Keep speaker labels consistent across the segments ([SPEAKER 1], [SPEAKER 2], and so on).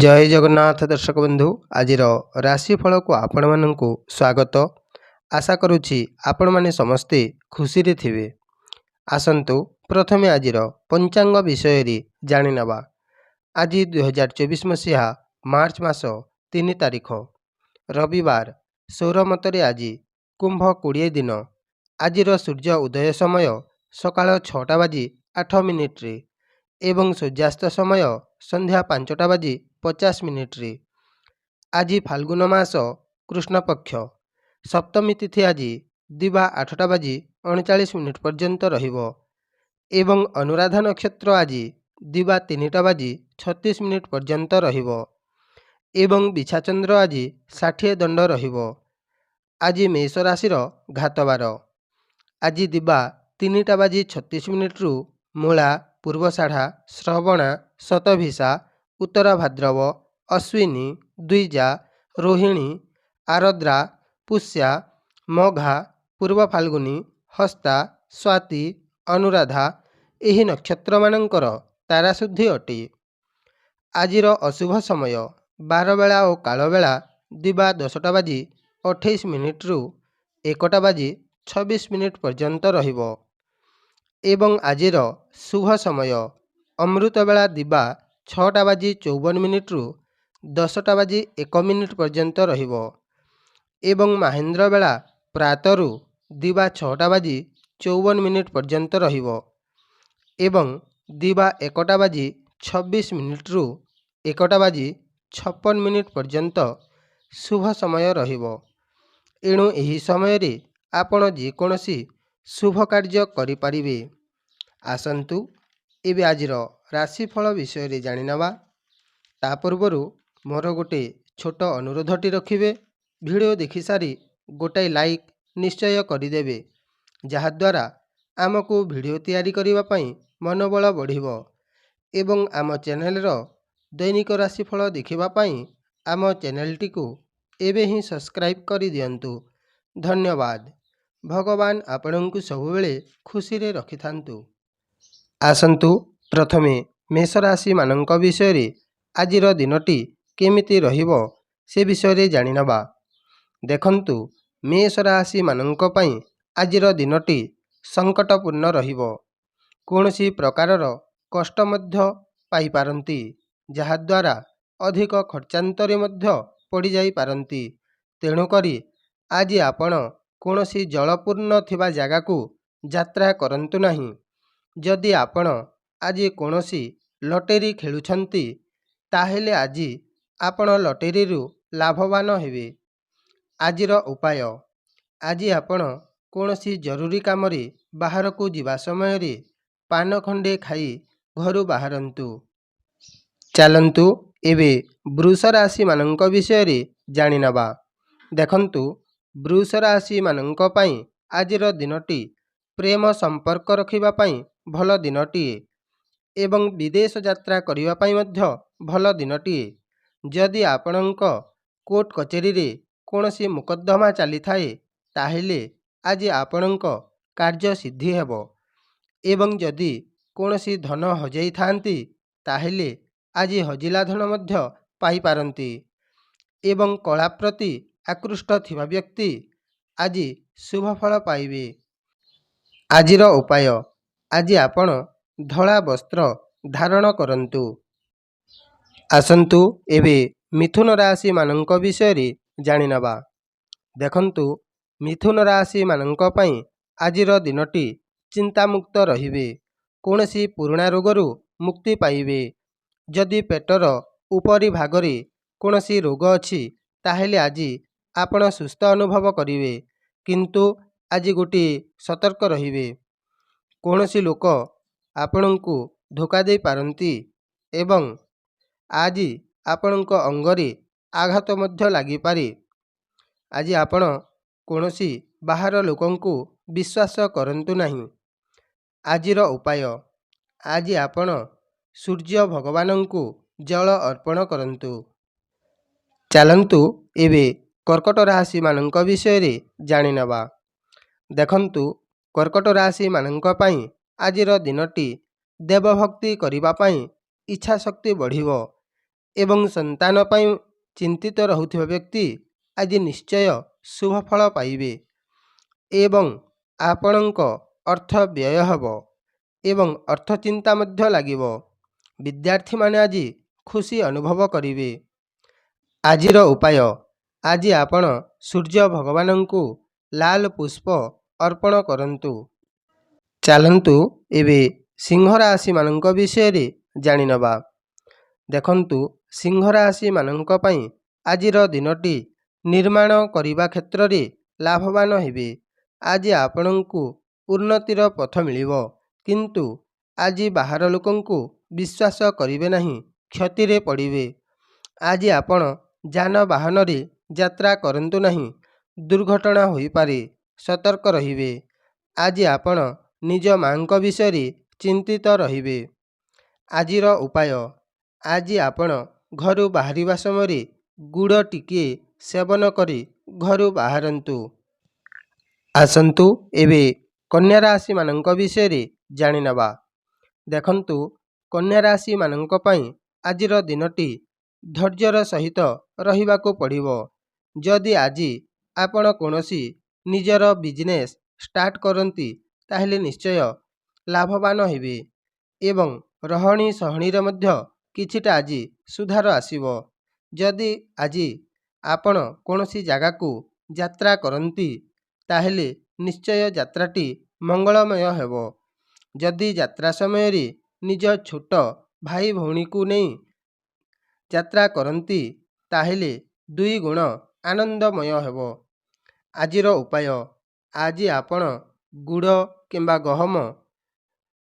[SPEAKER 1] जय जगन्नाथ दर्शक बंधु आज राशिफल को आपण मानक स्वागत। आशा करुछि आपण माने समस्ते खुशी रे थिबे। आसंतु प्रथमे आज पंचांग विषय जानि नबा। आज 2024 मसीहा मार्च मास 3 तारिख रविवार सौर मतरे आज कुंभ 20 दिन। आज सूर्य उदय समय सकाळ 6टा बाजी 8 मिनिट रे एवं सूर्यास्त समय संध्या 5टा बाजी 50 मिनिट रे। आज फाल्गुन मास कृष्ण पक्ष सप्तमी तिथि आज दिवा 8टा बाजी 39 मिनिट पर्यंत रहिबो एवं अनुराधा नक्षत्र आज दिवा 3टा बाजी 36 मिनिट पर्यंत रहिबो एवं बिछाचंद्र आज 60 दंड रहिबो। आज मेष राशि घातबार आज दिवा 3टा बाजी 36 मिनिट रु मूला पूर्वषाढ़ा श्रवणा शतभिषा उत्तरा भाद्रव अश्विनी द्विजा रोहिणी आरद्रा पुष्या मघा पूर्व फाल्गुनी हस्ता स्वाति अनुराधा एही नक्षत्र मानकर ताराशुद्धि अटे। आजिर अशुभ समय 12 बेला और काल बेला दिवा 10टा बाजी 28 मिनिट रु 1टा बाजी 26 मिनिट पर्यंत रहिबो एवं आजिर शुभ समय अमृत बेला दिवा 6टा बाजी 54 मिनिट रु 10टा बाजी 1 मिनिट पर्यंत रहिबो एवं महेंद्र बेला प्रातरु दिवा 6टा बाजी 54 मिनिट पर्यंत रहिबो एवं दिवा 1टा बाजी 26 मिनिट रु 1टा बाजी 56 मिनिट पर्यंत शुभ समय रहिबो। एणु एही समय रे आपण जे कोनोसी शुभ कार्य करि परिबे। आसंतु एबे आजिर राशिफल विषय रे जानि नबा। ता पूर्वरु मोर गोटे छोट अनुरोधटी रखिबे। वीडियो देखि सारी गोटाए लाइक निश्चय करिदेबे जहाद्वारा आमको वीडियो तैयारी करिबा पई मनोबल बढ़िबो एवं आम चैनल रो दैनिक राशिफल देखिबा पई आम चैनलटी को एबे ही सब्सक्राइब करि दियंतु। धन्यवाद। भगवान आपणंकु सबुबेले खुशी रे रखिथान्तु। आसंतु प्रथमे मेष राशि मानक विषय रे आजिर दिनटी केमिति रहिबो से विषय रे जानि नबा। देखंतु मेष राशि मानक पई आजिर दिनटी संकटपूर्ण रहिबो। कोनोसी प्रकारर कष्ट मध्य पाई पारंती जहाद्वारा अधिक खर्चांतरे मध्य पड़ी जाई पारंती। तेणु करी आज आपण कोनोसी जलपूर्ण थिबा जागा को यात्रा करंतु नहीं। जदि आपण आज कोनोसी लटेरी खेलुछंती ताहेले आज आपण लटेरी रु लाभवान हेबे। आजिर उपाय आज आपण कोनोसी जरूरी काम रे बाहर को जिबा समय रे पान खंडे खाई घरु बाहरंतु। चलंतु एबे वृष राशि मानक विषय रे जानि नबा। देखंतु वृष राशि मानक पई आजिर दिनटी प्रेम संपर्क रखिबा पई भल दिनटीए एवं विदेश यात्रा करिबा पई मध्य भल दिनटीए। जदि आपणक कोर्ट कचेरी रे कोनोसी मुकद्दमा चली थाए ताहेले आज आपणक कार्य सिद्धि हेबो एवं जदि कोनोसी धन हजाई थांती ताहेले आज हजिला धन मध्य पाई पारंती एवं कला प्रति आकृष्ट थिबा व्यक्ति आज शुभ फल पाइबे। आजिर उपाय आज आपण धला वस्त्र धारण करंतु। आसंतु एबे मिथुन राशि मानक विषय रे जानि नबा। देखंतु मिथुन राशि मानक पई आजिर दिनटी चिंता मुक्त रहिबे। कोनोसी पुराणा रोगरु मुक्ति पाइबे। जदि पेटर उपरी भागरे कोनोसी रोग अछि ताहेले आज आपण सुस्थ अनुभव करिवे किंतु आज गोटी सतर्क रहिबे। कोनोसी लोक आपणंकु धोखा दे पारंती एवं आज आपणंक अंगरे आघात मध्य लागि पारे। आज आपण कोनोसी बाहर लोकंकु विश्वास करंतु नहीं। आजिर उपाय आज आपण सूर्य भगवानंकु जल अर्पण करंतु। चलंतु एबे कर्कट राशि मानक विषय रे जानि नबा। देखंतु कर्कट राशि मानक पई आजिर दिनटी देवभक्ति करिबा पई इच्छा शक्ति बढ़िबो ଏବଂ ସନ୍ତାନ ପାଇଁ ଚିନ୍ତିତ ରହୁଥିବା ବ୍ୟକ୍ତି ଆଜି ନିଶ୍ଚୟ ଶୁଭ ଫଳ ପାଇବେ ଏବଂ ଆପଣଙ୍କ ଅର୍ଥ ବ୍ୟୟ ହେବ ଏବଂ ଅର୍ଥ ଚିନ୍ତା ମଧ୍ୟ ଲାଗିବ। ବିଦ୍ୟାର୍ଥୀମାନେ ଆଜି ଖୁସି ଅନୁଭବ କରିବେ। ଆଜିର ଉପାୟ, ଆଜି ଆପଣ ସୂର୍ଯ୍ୟ ଭଗବାନଙ୍କୁ ଲାଲ ପୁଷ୍ପ ଅର୍ପଣ କରନ୍ତୁ। ଚାଲନ୍ତୁ ଏବେ ସିଂହ ରାଶିମାନଙ୍କ ବିଷୟରେ ଜାଣିନେବା। ଦେଖନ୍ତୁ, ସିଂହ ରାଶିମାନଙ୍କ ପାଇଁ ଆଜିର ଦିନଟି ନିର୍ମାଣ କରିବା କ୍ଷେତ୍ରରେ ଲାଭବାନ ହେବେ। ଆଜି ଆପଣଙ୍କୁ ଉନ୍ନତିର ପଥ ମିଳିବ, କିନ୍ତୁ ଆଜି ବାହାର ଲୋକଙ୍କୁ ବିଶ୍ୱାସ କରିବେ ନାହିଁ, କ୍ଷତିରେ ପଡ଼ିବେ। ଆଜି ଆପଣ ଯାନବାହନରେ ଯାତ୍ରା କରନ୍ତୁ ନାହିଁ, ଦୁର୍ଘଟଣା ହୋଇପାରେ, ସତର୍କ ରହିବେ। ଆଜି ଆପଣ ନିଜ ମାଙ୍କ ବିଷୟରେ ଚିନ୍ତିତ ରହିବେ। ଆଜିର ଉପାୟ, ଆଜି ଆପଣ ଘରୁ ବାହାରିବା ସମୟରେ ଗୁଡ଼ ଟିକିଏ ସେବନ କରି ଘରୁ ବାହାରନ୍ତୁ। ଆସନ୍ତୁ ଏବେ କନ୍ୟା ରାଶିମାନଙ୍କ ବିଷୟରେ ଜାଣିନେବା। ଦେଖନ୍ତୁ, କନ୍ୟା ରାଶିମାନଙ୍କ ପାଇଁ ଆଜିର ଦିନଟି ଧୈର୍ଯ୍ୟର ସହିତ ରହିବାକୁ ପଡ଼ିବ। ଯଦି ଆଜି ଆପଣ କୌଣସି ନିଜର ବିଜନେସ୍ ଷ୍ଟାର୍ଟ କରନ୍ତି, ତାହେଲେ ନିଶ୍ଚୟ ଲାଭବାନ ହେବେ ଏବଂ ରହଣି ସହଣିରେ ମଧ୍ୟ କିଛିଟା ଆଜି ସୁଧାର ଆସିବ। ଯଦି ଆଜି ଆପଣ କୌଣସି ଜାଗାକୁ ଯାତ୍ରା କରନ୍ତି, ତାହେଲେ ନିଶ୍ଚୟ ଯାତ୍ରାଟି ମଙ୍ଗଳମୟ ହେବ। ଯଦି ଯାତ୍ରା ସମୟରେ ନିଜ ଛୋଟ ଭାଇ ଭଉଣୀକୁ ନେଇ ଯାତ୍ରା କରନ୍ତି, ତାହେଲେ ଦୁଇ ଗୁଣ ଆନନ୍ଦମୟ ହେବ। ଆଜିର ଉପାୟ, ଆଜି ଆପଣ ଗୁଡ଼ କିମ୍ବା ଗହମ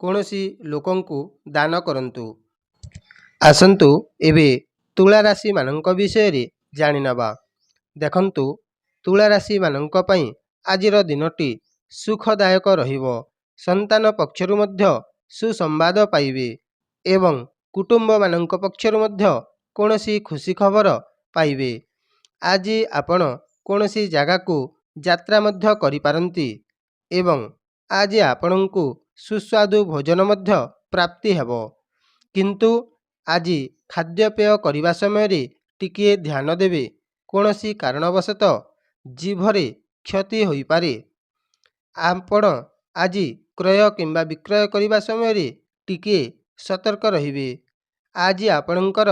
[SPEAKER 1] କୌଣସି ଲୋକଙ୍କୁ ଦାନ କରନ୍ତୁ। ଆସନ୍ତୁ ଏବେ ତୁଳା ରାଶିମାନଙ୍କ ବିଷୟରେ ଜାଣିନେବା। ଦେଖନ୍ତୁ, ତୁଳା ରାଶିମାନଙ୍କ ପାଇଁ ଆଜିର ଦିନଟି ସୁଖଦାୟକ ରହିବ। ସନ୍ତାନ ପକ୍ଷରୁ ମଧ୍ୟ ସୁସମ୍ବାଦ ପାଇବେ ଏବଂ କୁଟୁମ୍ବମାନଙ୍କ ପକ୍ଷରୁ ମଧ୍ୟ କୌଣସି ଖୁସି ଖବର ପାଇବେ। ଆଜି ଆପଣ କୌଣସି ଜାଗାକୁ ଯାତ୍ରା ମଧ୍ୟ କରିପାରନ୍ତି ଏବଂ ଆଜି ଆପଣଙ୍କୁ ସୁସ୍ୱାଦୁ ଭୋଜନ ମଧ୍ୟ ପ୍ରାପ୍ତି ହେବ। କିନ୍ତୁ ଆଜି ଖାଦ୍ୟପେୟ କରିବା ସମୟରେ ଟିକିଏ ଧ୍ୟାନ ଦେବେ। କୌଣସି କାରଣବଶତଃ ଜିଭରେ କ୍ଷତି ହୋଇପାରେ। ଆପଣ ଆଜି କ୍ରୟ କିମ୍ବା ବିକ୍ରୟ କରିବା ସମୟରେ ଟିକିଏ ସତର୍କ ରହିବେ। ଆଜି ଆପଣଙ୍କର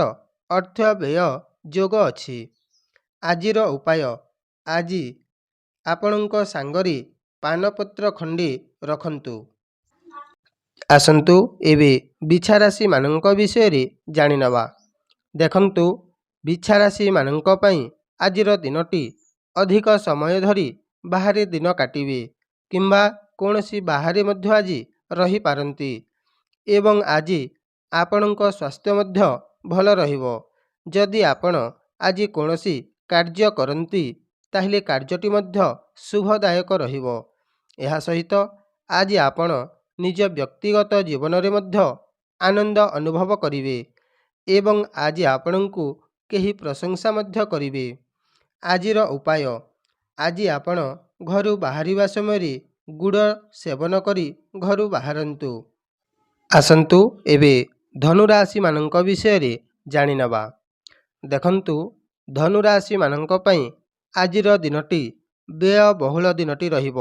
[SPEAKER 1] ଅର୍ଥ ବ୍ୟୟ ଯୋଗ ଅଛି। ଆଜିର ଉପାୟ, ଆଜି ଆପଣଙ୍କ ସାଙ୍ଗରେ ପାନପତ୍ର ଖଣ୍ଡେ ରଖନ୍ତୁ। ଆସନ୍ତୁ ଏବେ ବିଛା ରାଶିମାନଙ୍କ ବିଷୟରେ ଜାଣିନେବା। ଦେଖନ୍ତୁ, ବିଛା ରାଶିମାନଙ୍କ ପାଇଁ ଆଜିର ଦିନଟି ଅଧିକ ସମୟ ଧରି ବାହାରେ ଦିନ କାଟିବେ କିମ୍ବା କୌଣସି ବାହାରେ ମଧ୍ୟ ଆଜି ରହିପାରନ୍ତି ଏବଂ ଆଜି ଆପଣଙ୍କ ସ୍ୱାସ୍ଥ୍ୟ ମଧ୍ୟ ଭଲ ରହିବ। ଯଦି ଆପଣ ଆଜି କୌଣସି କାର୍ଯ୍ୟ କରନ୍ତି, ତାହେଲେ କାର୍ଯ୍ୟଟି ମଧ୍ୟ ଶୁଭଦାୟକ ରହିବ। ଏହା ସହିତ ଆଜି ଆପଣ ନିଜ ବ୍ୟକ୍ତିଗତ ଜୀବନରେ ମଧ୍ୟ ଆନନ୍ଦ ଅନୁଭବ କରିବେ ଏବଂ ଆଜି ଆପଣଙ୍କୁ କେହି ପ୍ରଶଂସା ମଧ୍ୟ କରିବେ। ଆଜିର ଉପାୟ, ଆଜି ଆପଣ ଘରୁ ବାହାରିବା ସମୟରେ ଗୁଡ଼ ସେବନ କରି ଘରୁ ବାହାରନ୍ତୁ। ଆସନ୍ତୁ ଏବେ ଧନୁ ରାଶିମାନଙ୍କ ବିଷୟରେ ଜାଣିନେବା। ଦେଖନ୍ତୁ, ଧନୁ ରାଶିମାନଙ୍କ ପାଇଁ ଆଜିର ଦିନଟି ବ୍ୟୟବହୁଳ ଦିନଟି ରହିବ।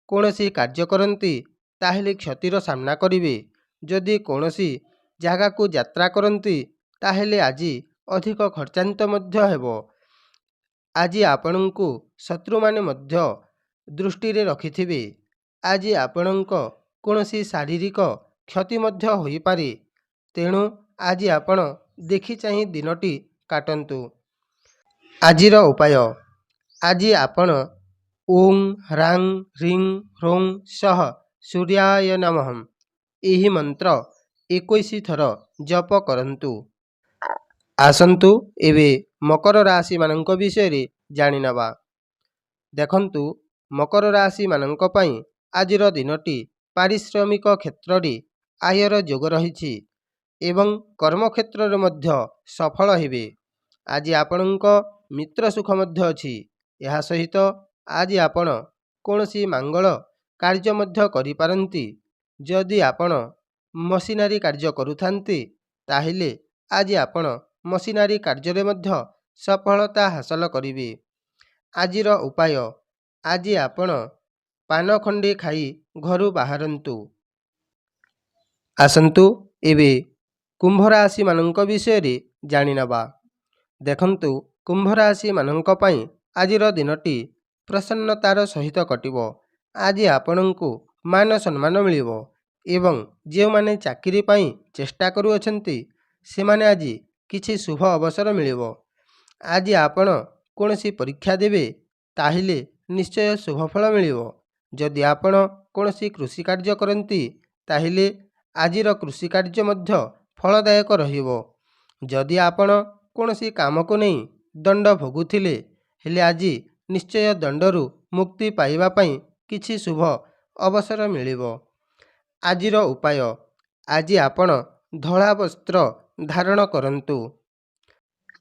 [SPEAKER 1] କୌଣସି କାର୍ଯ୍ୟ କରନ୍ତି, ତାହେଲେ କ୍ଷତିର ସାମ୍ନା କରିବେ। ଯଦି କୌଣସି ଜାଗାକୁ ଯାତ୍ରା କରନ୍ତି, ତାହେଲେ ଆଜି ଅଧିକ ଖର୍ଚ୍ଚାନ୍ତ ମଧ୍ୟ ହେବ। ଆଜି ଆପଣଙ୍କୁ ଶତ୍ରୁମାନେ ମଧ୍ୟ ଦୃଷ୍ଟିରେ ରଖିଥିବେ। ଆଜି ଆପଣଙ୍କ କୌଣସି ଶାରୀରିକ କ୍ଷତି ମଧ୍ୟ ହୋଇପାରେ। ତେଣୁ ଆଜି ଆପଣ ଦେଖି ଚାହିଁ ଦିନଟି କାଟନ୍ତୁ। ଆଜିର ଉପାୟ, ଆଜି ଆପଣ ଓଁ ହ୍ରାଂ ହ୍ରିଂ ହ୍ରୌଂ ସଃ ସୂର୍ୟାୟ ନମଃ ଏହି ମନ୍ତ୍ର 21 ଥର ଜପ କରନ୍ତୁ। ଆସନ୍ତୁ ଏବେ ମକର ରାଶିମାନଙ୍କ ବିଷୟରେ ଜାଣିନେବା। ଦେଖନ୍ତୁ, ମକର ରାଶିମାନଙ୍କ ପାଇଁ ଆଜିର ଦିନଟି ପାରିଶ୍ରମିକ କ୍ଷେତ୍ରରେ ଆୟର ଯୋଗ ରହିଛି ଏବଂ କର୍ମକ୍ଷେତ୍ରରେ ମଧ୍ୟ ସଫଳ ହେବେ। ଆଜି ଆପଣଙ୍କ ମିତ୍ର ସୁଖ ମଧ୍ୟ ଅଛି। ଏହା ସହିତ ଆଜି ଆପଣ କୌଣସି ମଙ୍ଗଳ କାର୍ଯ୍ୟ ମଧ୍ୟ କରିପାରନ୍ତି। ଯଦି ଆପଣ ମସିନାରୀ କାର୍ଯ୍ୟ କରୁଥାନ୍ତି, ତାହେଲେ ଆଜି ଆପଣ ମସିନାରୀ କାର୍ଯ୍ୟରେ ମଧ୍ୟ ସଫଳତା ହାସଲ କରିବେ। ଆଜିର ଉପାୟ, ଆଜି ଆପଣ ପାନ ଖଣ୍ଡେ ଖାଇ ଘରୁ ବାହାରନ୍ତୁ। ଆସନ୍ତୁ ଏବେ କୁମ୍ଭ ରାଶିମାନଙ୍କ ବିଷୟରେ ଜାଣିନେବା। ଦେଖନ୍ତୁ, କୁମ୍ଭ ରାଶିମାନଙ୍କ ପାଇଁ ଆଜିର ଦିନଟି ପ୍ରସନ୍ନତାର ସହିତ କଟିବ। ଆଜି ଆପଣଙ୍କୁ ମାନ ସମ୍ମାନ ମିଳିବ ଏବଂ ଯେଉଁମାନେ ଚାକିରି ପାଇଁ ଚେଷ୍ଟା କରୁଅଛନ୍ତି ସେମାନେ ଆଜି କିଛି ଶୁଭ ଅବସର ମିଳିବ। ଆଜି ଆପଣ କୌଣସି ପରୀକ୍ଷା ଦେବେ, ତାହେଲେ ନିଶ୍ଚୟ ଶୁଭଫଳ ମିଳିବ। ଯଦି ଆପଣ କୌଣସି କୃଷି କାର୍ଯ୍ୟ କରନ୍ତି, ତାହେଲେ ଆଜିର କୃଷି କାର୍ଯ୍ୟ ମଧ୍ୟ ଫଳଦାୟକ ରହିବ। ଯଦି ଆପଣ କୌଣସି କାମକୁ ନେଇ ଦଣ୍ଡ ଭୋଗୁଥିଲେ, ହେଲେ ଆଜି ନିଶ୍ଚୟ ଦଣ୍ଡରୁ ମୁକ୍ତି ପାଇବା ପାଇଁ କିଛି ଶୁଭ ଅବସର ମିଳିବ। ଆଜିର ଉପାୟ, ଆଜି ଆପଣ ଧଳା ବସ୍ତ୍ର ଧାରଣ କରନ୍ତୁ।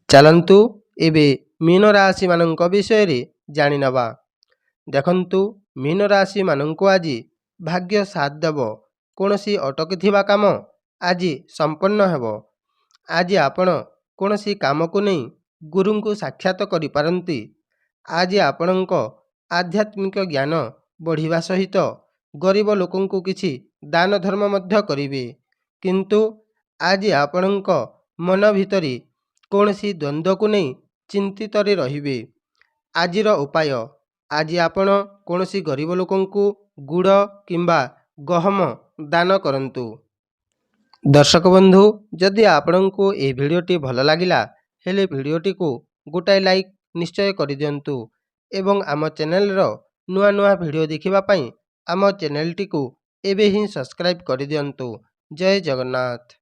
[SPEAKER 1] ଚାଲନ୍ତୁ ଏବେ ମୀନ ରାଶିମାନଙ୍କ ବିଷୟରେ ଜାଣିନେବା। ଦେଖନ୍ତୁ, ମୀନ ରାଶିମାନଙ୍କୁ ଆଜି ଭାଗ୍ୟ ସାଥ ଦେବ। କୌଣସି ଅଟକିଥିବା କାମ ଆଜି ସମ୍ପନ୍ନ ହେବ। ଆଜି ଆପଣ କୌଣସି କାମକୁ ନେଇ ଗୁରୁଙ୍କୁ ସାକ୍ଷାତ କରିପାରନ୍ତି। ଆଜି ଆପଣଙ୍କ ଆଧ୍ୟାତ୍ମିକ ଜ୍ଞାନ ବଢ଼ିବା ସହିତ ଗରିବ ଲୋକଙ୍କୁ କିଛି ଦାନ ଧର୍ମ ମଧ୍ୟ କରିବେ। କିନ୍ତୁ ଆଜି ଆପଣଙ୍କ ମନ ଭିତରେ କୌଣସି ଦ୍ୱନ୍ଦ୍ୱକୁ ନେଇ ଚିନ୍ତିତରେ ରହିବେ। ଆଜିର ଉପାୟ, ଆଜି ଆପଣ କୌଣସି ଗରିବ ଲୋକଙ୍କୁ ଗୁଡ଼ କିମ୍ବା ଗହମ ଦାନ କରନ୍ତୁ। ଦର୍ଶକ ବନ୍ଧୁ, ଯଦି ଆପଣଙ୍କୁ ଏହି ଭିଡ଼ିଓଟି ଭଲ ଲାଗିଲା, ହେଲେ ଭିଡ଼ିଓଟିକୁ ଗୋଟାଏ ଲାଇକ୍ ନିଶ୍ଚୟ କରିଦିଅନ୍ତୁ ଏବଂ ଆମ ଚ୍ୟାନେଲର ନୂଆ ନୂଆ ଭିଡ଼ିଓ ଦେଖିବା ପାଇଁ ଆମ ଚ୍ୟାନେଲଟିକୁ ଏବେ ହିଁ ସବସ୍କ୍ରାଇବ୍ କରିଦିଅନ୍ତୁ। ଜୟ ଜଗନ୍ନାଥ।